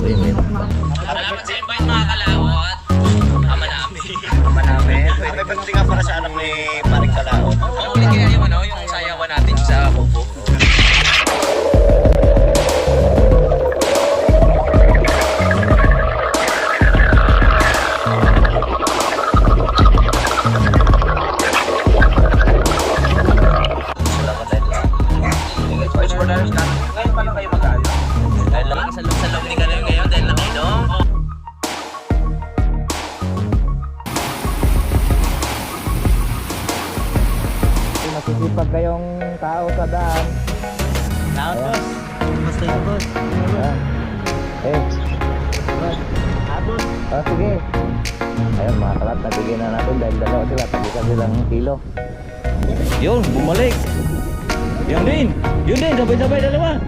Rin. Salamat sa invite mga kalawat. Ama namin. Ama namin. May banti nga para sa anak ni Paring Kalao. Ano ulit kaya yung ano, yung sayawan natin sa Bobo? Ngayon pa lang kayo mag-ayos. Dahil lang sa loob ni Kalaw ngayon, dahil lang inom. Masisipag kayong tao sa daan. Tao boss. Basta yun boss. Ayan. Eh, Abot. sige. Ayun mga kalat, nabigyan na natin dahil dalawa sila, tagisan silang kilo. Yun, bumalik. Yun din, sabay-sabay dalawa.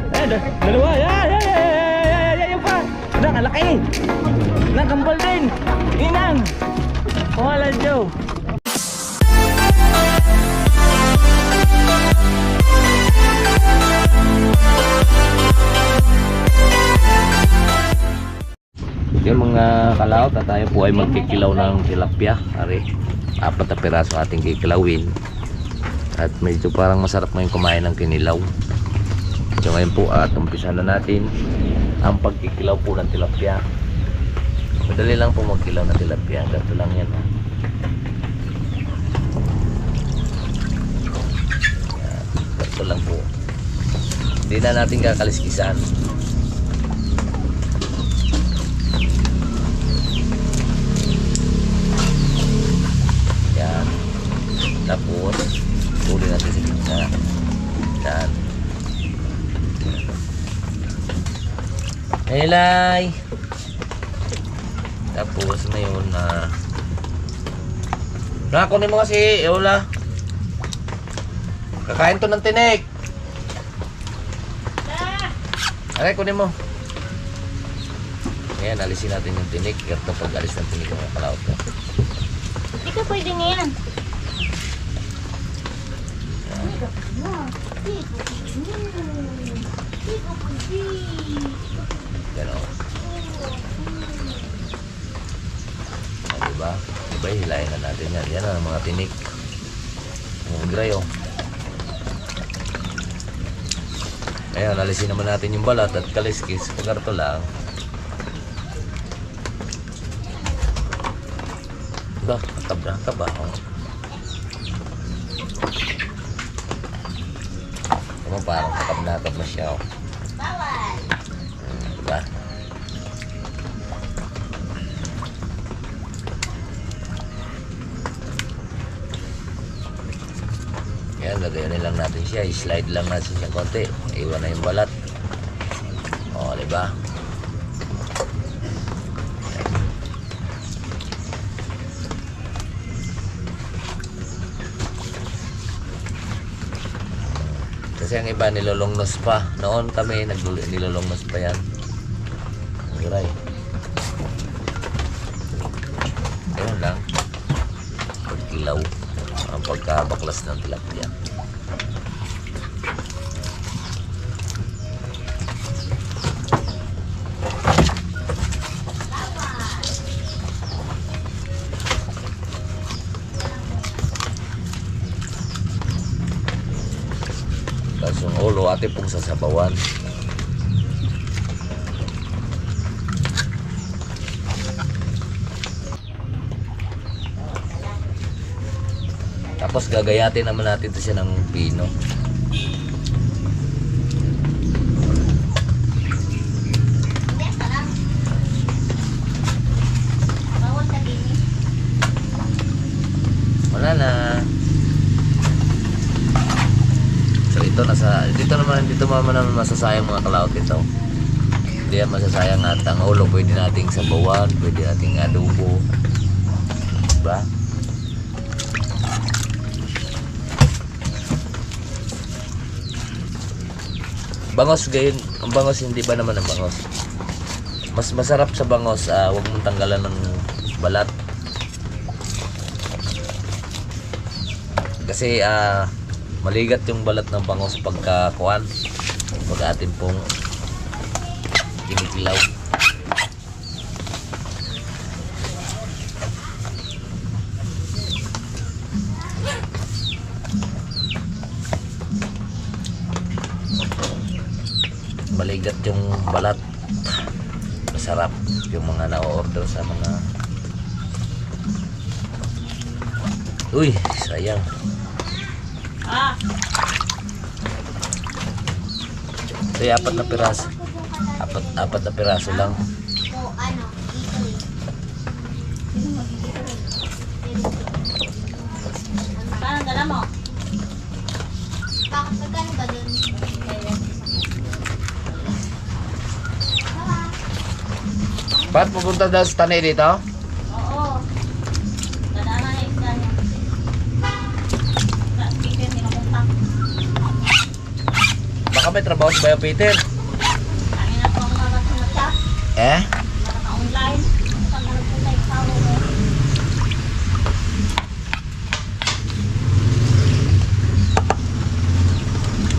Dalawa, yan pa. Ang laki. Nagkambal din. Inang. Wala Joe. Yung mga kalaot na tayo po ay magkikilaw ng tilapia. Ari, 4 na piraso ating kikilawin. At medyo parang masarap ngayon kumain ng kinilaw. So ngayon po at umpisa na natin ang pagkikilaw po ng tilapia. Madali lang po magkilaw ng tilapia. Ganito lang yan. Ganito lang po. Hindi na natin kakaliskisan. Yan. Tapos huli natin sa gitna. Yan. Helay. Tapos ngayon kunin mo kasi Eula. Kakain to ng tinik. Aray, kunin mo. Ayan, alisin natin yung tinik. Ito pag alis ng tinik yung kalaot ko. Hindi ka pwede na yan. Gano'n. Diba? Diba, hilahin na natin yan. Yan ang mga tinik. Ang gray, oh. Ayan, alisin naman natin yung balat at kaliskis. Pagkarto lang. Diba? Taba. Oh. Diba, parang katab na siya, oh. Diba? Yan, lagayan lang natin siya. I-slide lang natin siya konti. Iwan na yung balat. O, diba? Kasi ang iba nilolongnos pa. Noon kami nilolongnos pa yan. Aray. Ayun lang. Pagkilaw. Ang pagkabaklas ng tilapia. Tapos yung ulo ate pong sasabawan. Tapos gagayatin naman natin ito siya ng pino. Wala na. So ito dito naman masasayang mga kalaot ito. Hindi yan masasayang at ang ulo pwede nating sabawan, pwede nating adobo. Diba? Bangos gayon, ang bangos hindi ba naman ang bangos? Mas masarap sa bangos, huwag mong tanggalan ng balat. Kasi maligat yung balat ng bangos pagka kuwan. Pag atin pong kinikilaw. maligat yung balat. Masarap yung mga na-order sa mga... Uy, sayang. Ah, Ito yung 4 na piraso. Apat na piraso lang. o ano, paano dala mo? Bakit magkano ba dun? Ba't pupunta daw sa tanay dito? Oo. Dadaan na isda niya. Peter, hindi napunta. Baka may trabaho si Bayo Peter. Kami na po ang mga chat. Eh? Naka-online. Saan na nagpunta yung tao mo?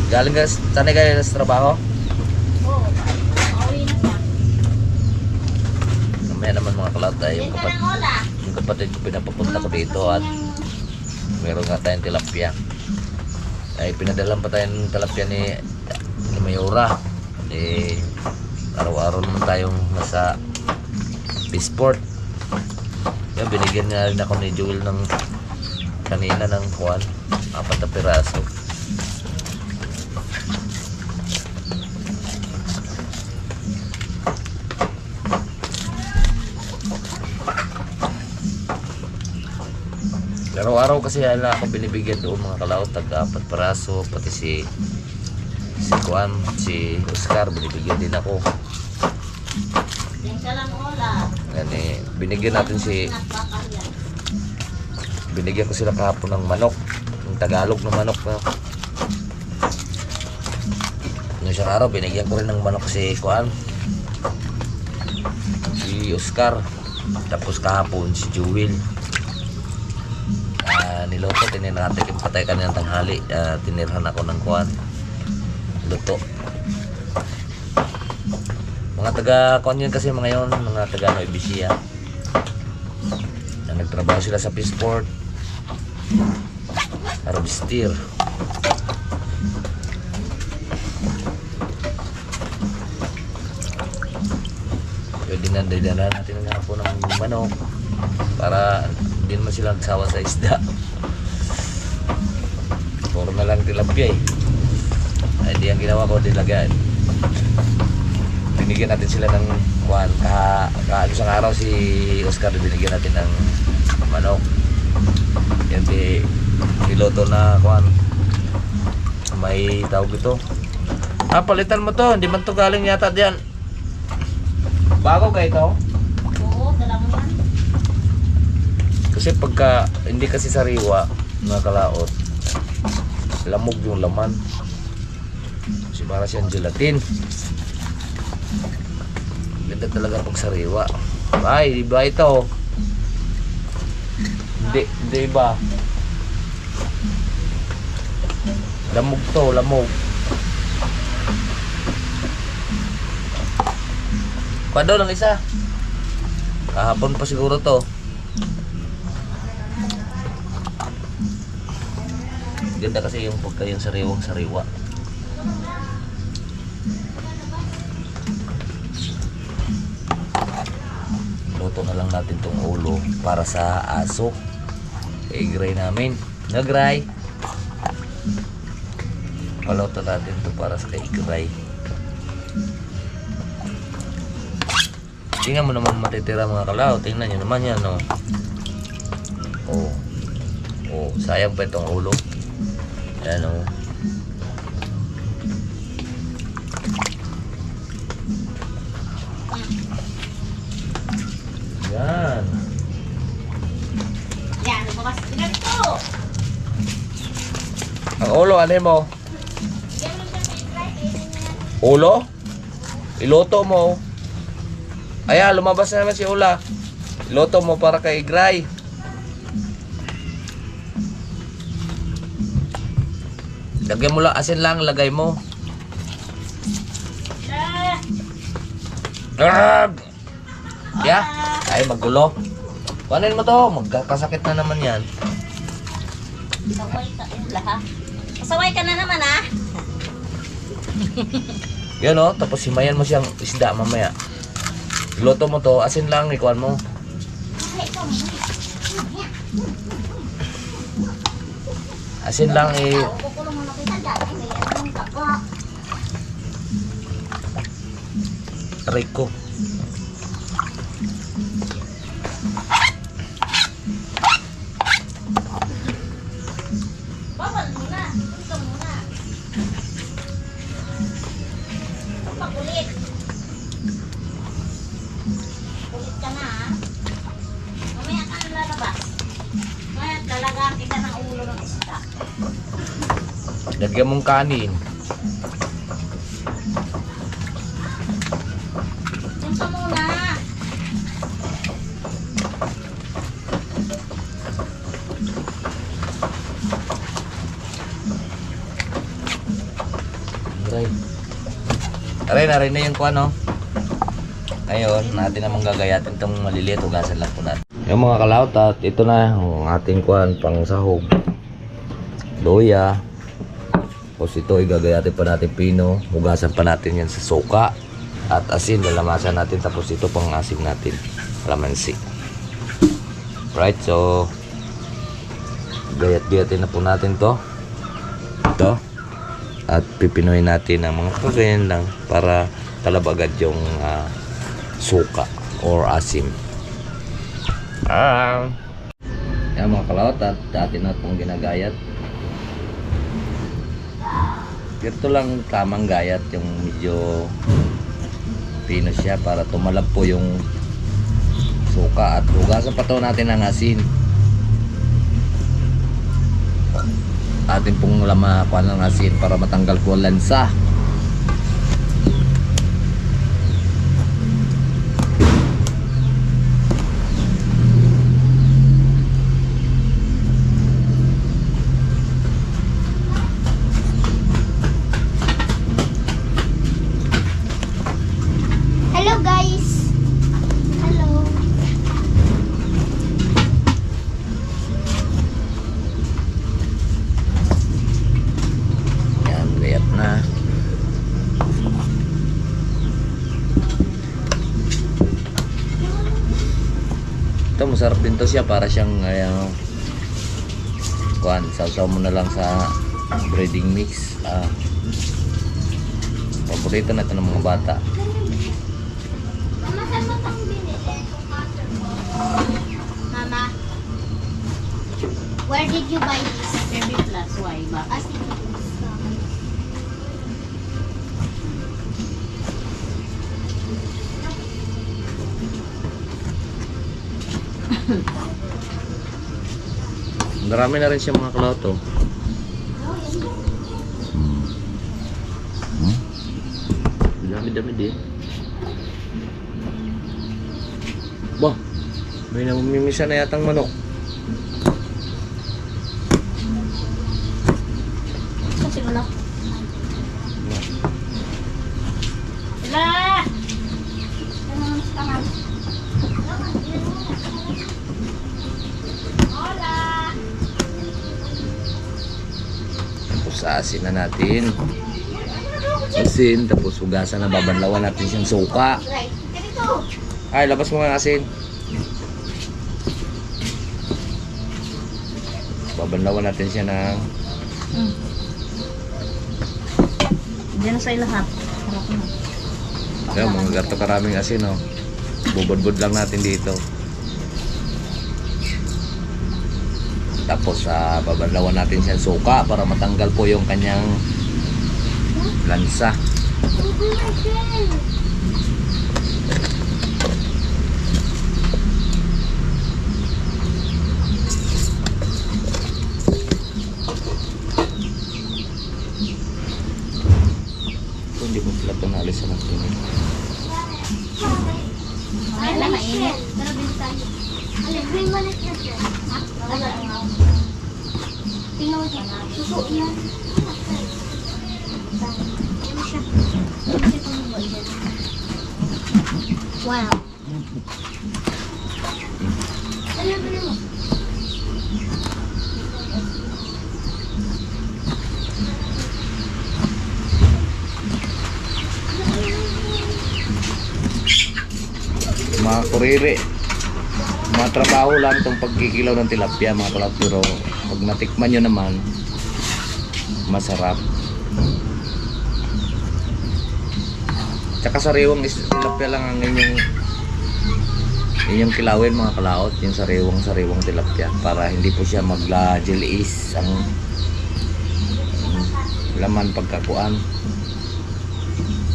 Galing ka, tanay ka sa trabaho? Oo. Pauwi na siya. Mamaya naman mga kalawat tayo. Yan ka ng ola. Yung kapatid ko pinapapunta ko dito at meron nga tayong tilapia. Ay pinadalan pa tayong tilapia ni Mayora. Eh araw-araw naman tayong nasa Bisport. Yan, binigyan nga rin ako ni Joel ng kanina ng kuwan, 4 na piraso. Araw-araw kasi ala ako binibigyan doon mga kalawat, tag-4 piraso, pati si Juan, si Oscar binibigyan din ako. Yan ka lang ola. Yan eh, binigyan natin si, Nakbakal yan. binigyan ko sila kahapon ng manok, yung Tagalog ng manok na. Yung isang araw binigyan ko rin ng manok si Juan, si Oscar, tapos kahapon si Joel. Niloto, tinirhan natin patay kaninang tanghali. Tinirhan ako ng kuwan, luto. Mga taga kuwan yun kasi mga yun, mga taga Nueva Ecija na nagtrabaho sila sa Peaceport, Harvester. Pwede na daydanan natin ng hapon ng manok para hindi naman sila nagsawa sa isda. Puro na lang tilapia eh. Ay, di ang ginawa ko, dilagaan. Binigyan natin sila ng kuwan. Isang araw si Oscar, binigyan natin ng manok. Yan di niloto na kuwan. May tawag ito. Palitan mo to. Hindi man to galing yata diyan. Bago kayo ito? Oo, dala mo yan. Kasi pagka hindi kasi sariwa mga kalaot, lamog yung laman. Kasi para siyang gelatin. Ganda talaga pag sariwa. Ay, di ba ito? Hindi ba? Lamog to, lamog. Pado lang isa. Kahapon pa siguro to. Ganda kasi yung pagka yung sariwang sariwa. Luto na lang natin tong ulo para sa aso. I-gray namin. Nag-gray. Paluto natin to para sa i-gray. Tingnan mo naman matitira mga kalaw. Tingnan nyo naman yan, no? Oh, sayang pa itong ulo. Yan, oh. Yan. Yan, bukas ganito. Ang ulo, ano mo? Yan mo siya may try. Ulo? Iloto mo. Ayan, lumabas na naman si Ula. Iloto mo para kay Gray. Lagyan mo lang, asin lang, lagay mo. Yeah. Ay, magulo. Kuhanin mo to, magkakasakit na naman yan. Pasaway ka ula ha. Pasaway ka na naman ha. Yan o, tapos himayan mo siyang isda mamaya. Luto mo to, asin lang, ikuan mo. Asin lang Kukulong mo na kita dati. Kaya anong gagawa? Rico. Bawal muna. Ito muna. Pakulit. Kulit ka na ha. Mamaya ka nang lalabas. Mamaya lalagyan kita ng ulo ng isda. Lagyan mong kanin. Yung ka muna. Aray. Aray, narin na yung kuan, no? Ngayon, natin namang gagayatin itong maliliit. Hugasan lang po natin. Yung mga kalawt, at ito na ang ating kuan pang sahog. Loya. Tapos ito, igagayatin pa natin pino. Hugasan pa natin yan sa suka. At asin, lalamasan natin. Tapos ito pang asin natin. Kalamansi. Right, so gayat-gayatin na po natin to. Ito. At pipinoy natin ang mga kagayan lang para talab agad yung suka or asim. Yan mga kalawat, at atin na pong ginagayat. Ito lang tamang gayat, yung medyo pino siya para tumalab po yung suka. At hugasan pa to natin ang asin. Atin pong lamapan ng asin para matanggal po ang lansa. Hello guys. Hello. Yan, gayat na. Ito, masarap din to siya. Para siyang kuan, sausaw mo na lang sa breading mix. Paborito na ito ng mga bata. Mama, saan mo itong binili? Mama, where did you buy this? Baby plus, why ba? Ah, sige. Marami na rin siya mga kalauto. Dami-dami din. Bah, may namimisa na yatang manok. Kasi wala. Wala! Hola! Tapos asin na natin. Asin, tapos hugasan na, babanlawan natin siyang suka. Right, ganito. Ay, labas mo ang asin. Babanlawan natin siya ng Diyan sa lahat. Harap mo. Ayan, mga gato karaming asin, oh. Bubod-bud lang natin dito. Tapos babanlawan natin siyang suka para matanggal po yung kanyang lansa. Hindi mo pala ito naalis sa natin. Ay, na mainit. Pero din tayo. Alibring malit na siya. Ha? Wala. Tingnan mo siya. Suso yan. Ano siya? Ano siya tumubol dyan? Wow. Ano ba mo? mga kuriri. Mga trabaho lang itong pagkikilaw ng tilapia mga kalawat, pero pag natikman nyo naman, masarap. Tsaka sariwang tilapia lang ang inyong kilawin mga kalaot, yung sariwang tilapia, para hindi po siya magla-jellies ang laman pagkakuan,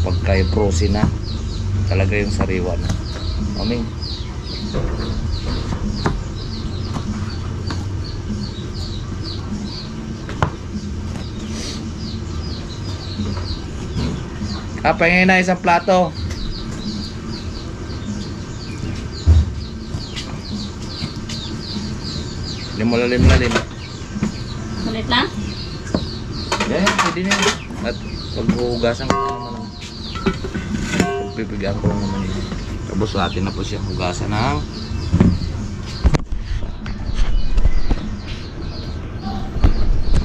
pagka frozen na talaga yung sariwa na. Aming pahingin na isang plato. Lalim. Malit lang? Yan, pwede na yun. At paghuhugasan ko naman pagpipigaan ko naman yun. Tapos atin na po siya hugasan ng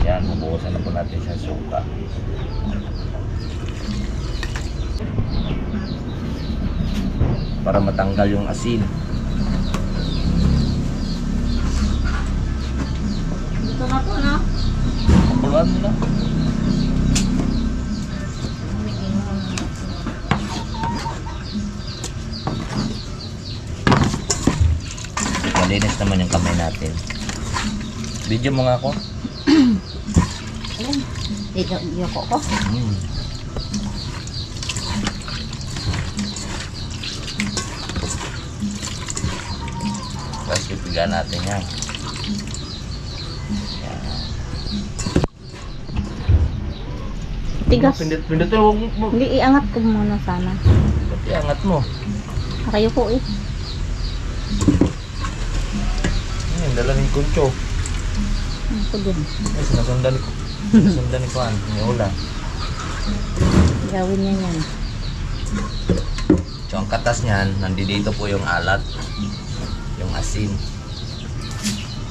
yan, bubuhusan na po natin siya suka. Para matanggal yung asin. Dito na po, no? Pakuluan mo na. Malinis naman yung kamay natin. Video mo nga ako. Dito, yoko ko. Tapos pipiga natin yan. Tigas. Pindot na huwag mo. Hindi, iangat ko muna sana. Ba't iangat mo? Kayo po eh. Ayun, dala ng kuncho. Ako din. Ay, sinasundan ko. Sinasundan ko ang niula. Gawin niya yan. So ang katas niyan, nandito po yung alat. Yung asin.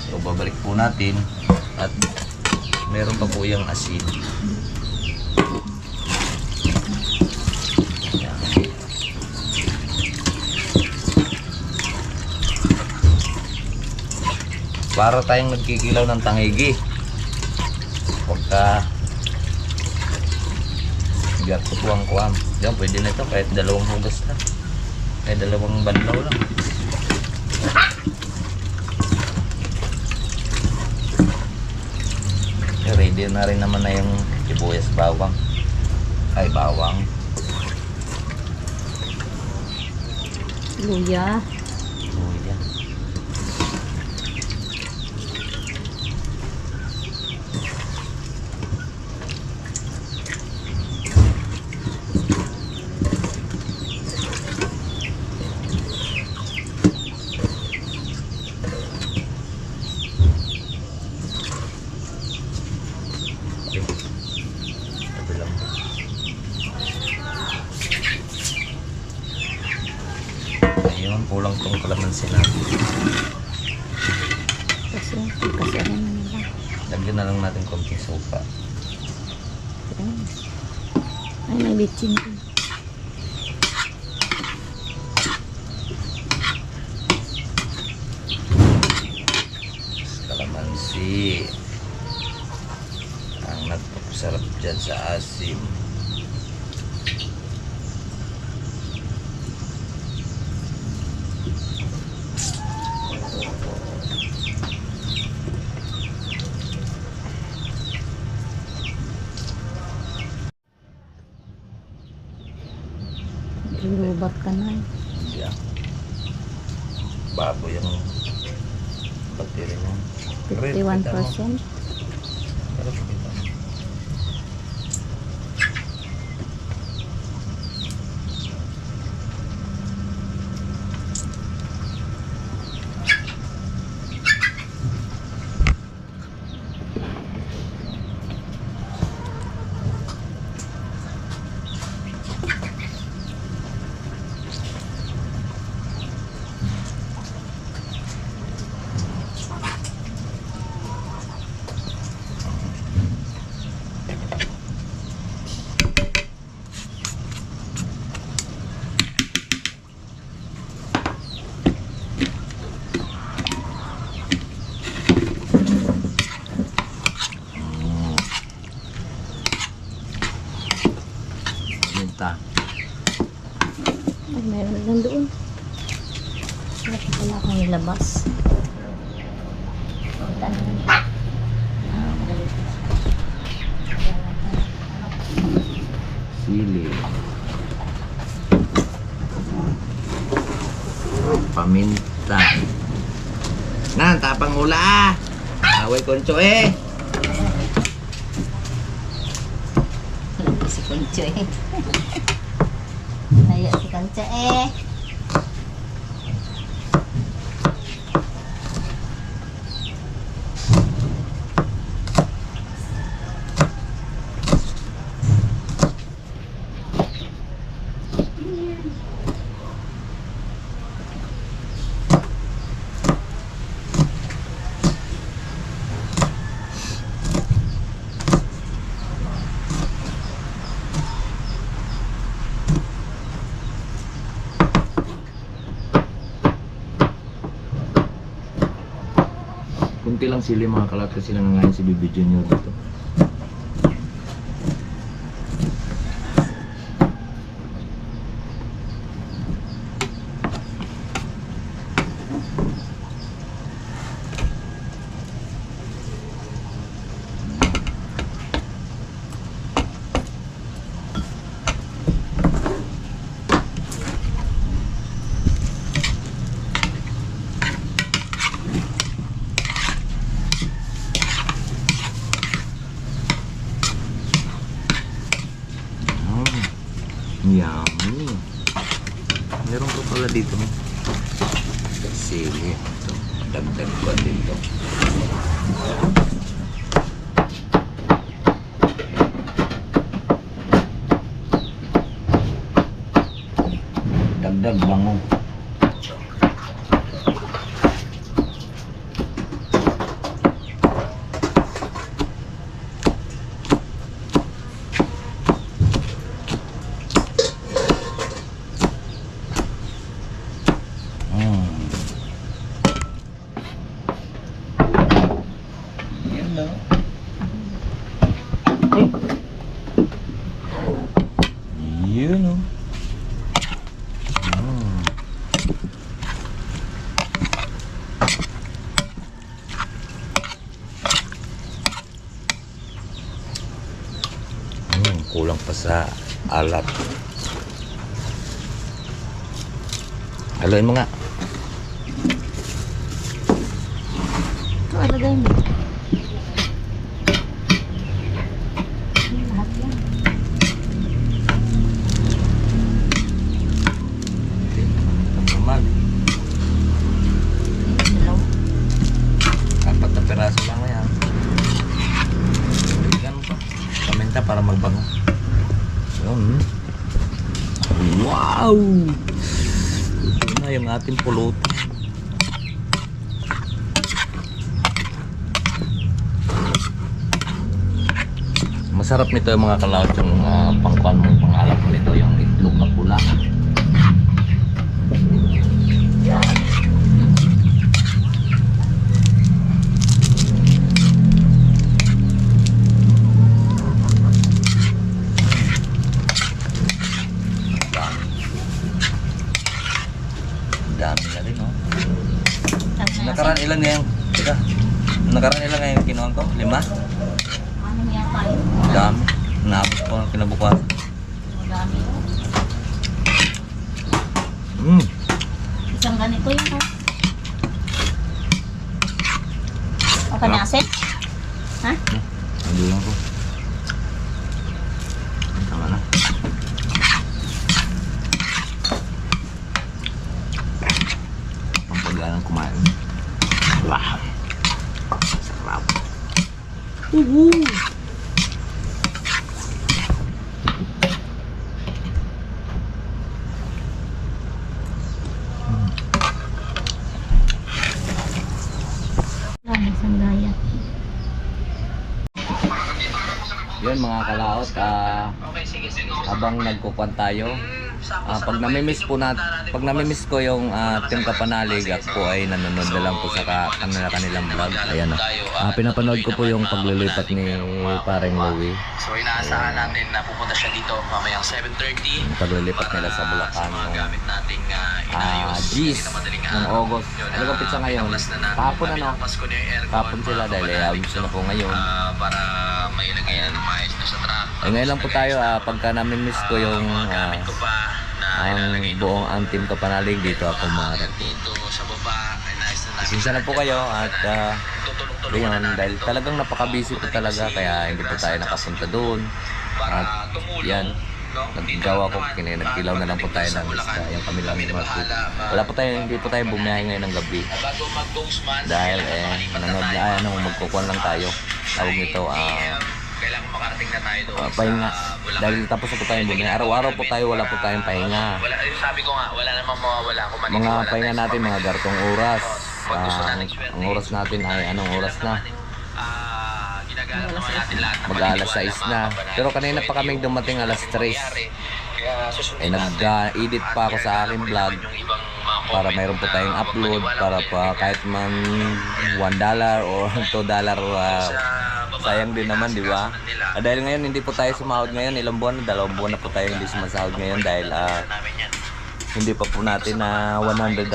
So babalik po natin. At meron pa po yung asin. Para tayong nagkikilaw ng tangigi. Pagka bigat ko tuwang-kuwang. Yan, pwede na ito kahit dalawang hugas na. Kahit dalawang banlaw lang. Ready na rin naman na yung sibuyas bawang. Ay, bawang. Luya. Luya. Ayun, kulang tong kalamansi natin. Kasi ano na nila. Lagyan na lang natin konting sopa. Ay, may bitchin ko. Kalamansi. Ang nagpapasarap dyan sa asim. Ilubat ka na. Yeah. Babo yung battery niya. 51%. Pero kita. paminta. Ay, meron lang doon. Wala akong ilabas. Sili. Paminta. Nan, tapang ula. Away koncho eh. Si Concho eh. Ayo si Concho eh. Kunti lang sili mga kalat kasi nangangain si Bibi Junior dito. Yummy. Meron ko pala dito. Sili. Ito. Dagdag ko dito. Dagdag bango. Yun o. Kulang pa sa alat. Haluin mo nga. Ito, alagay mo. Lahat yan. Naman. Dalaw. 4 na peraso lang na yan. Bigyan mo pa. Paminta para magbango. Yun. Wow! Ito na yung ating pulutan. Masarap nito yung mga kalawat yung pangkuan mo, pangalap mo nito yung itlog na pula. Dami na rin, no? Nakaraan ilan ngayon? Teka, nakaraan ilan ngayon kinuha ko? 5? Ano yata yun? Dami. Naabot ko ng kinabukasan. Madami. Isang ganito yun oh. O kanaset? Ha? Hindi lang ko. Tama na. Pampagalang kumain. Wow. Sarap. Isang gaya. Yun mga kalaot, habang nagkukuhan tayo, pag namimiss po pag namimiss ko yung Team Kapanalig, ako po ay nanonood na lang po sa kanilang vlog. Ayan pinapanood ko po yung paglilipat ni Paring Louie. So inaasahan natin na pupunta siya dito mamayang 7:30. Yung paglilipat nila sa Bulacan ng Gamit nating inayos. G's ng August. Ano ba pizza ngayon? Kahapon Kahapon sila dahil ayos na po ngayon. Para mailagay na ng maayos na sa truck. Ngayon lang po tayo, pagka namimiss ko yung Gamit ko pa na ang buong ang Team Kapanalig, dito ako marap. dito sa baba. Ay nice na Pasensya na po kayo at yun, dahil talagang napaka-busy po talaga kaya hindi po tayo nakapunta doon. At yan, naggawa ko, nagkilaw na lang po tayo ng lista, yung kami lang market. Hindi po tayo bumiyahe ngayon ng gabi. Bago mag-ghost man, Dahil magkukuhan lang tayo. Tawag nito, kailangan makarating na tayo doon. pahinga. Dahil tapos na po tayong bumiyahe. Araw-araw po tayo, wala po tayong pahinga. Wala, sabi ko nga, wala namang mawawala kung Mga maniniwala pahinga tayo. natin, mga gartong oras. Pag gusto natin Ang oras natin ay anong oras na? Ginagalang naman natin lahat ng Mag-alas maniniwala, 6 na. mga Pero kanina pa kaming dumating alas 3. Kaya susundin natin. Nag-edit pa ako sa aking vlog Yung ibang mga para comment mayroon po na tayong huwag upload maniwala para kung pa kahit man $1 or $2 sayang din naman, di ba? Dahil ngayon hindi po tayo sumahod ngayon, ilang buwan na, 2 buwan na po tayo hindi sumasahod ngayon dahil namin yan. hindi pa po natin na $100,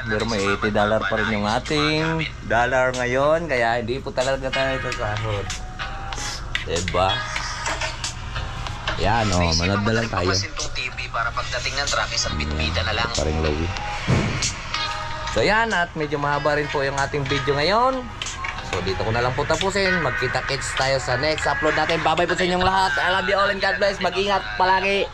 pero may $80 pa rin yung ating dollar ngayon, kaya hindi po talaga tayo sasahod. Diba? Yan manood na lang tayo. Pasintong TV para pagdating ng truck isang bitbita na lang. Paring Louie. So yan, at medyo mahaba rin po yung ating video ngayon. So dito ko na lang po tapusin. Magkita-kits tayo sa next upload natin. Bye-bye po sa inyong lahat. I love you all and God bless. Mag-ingat palagi.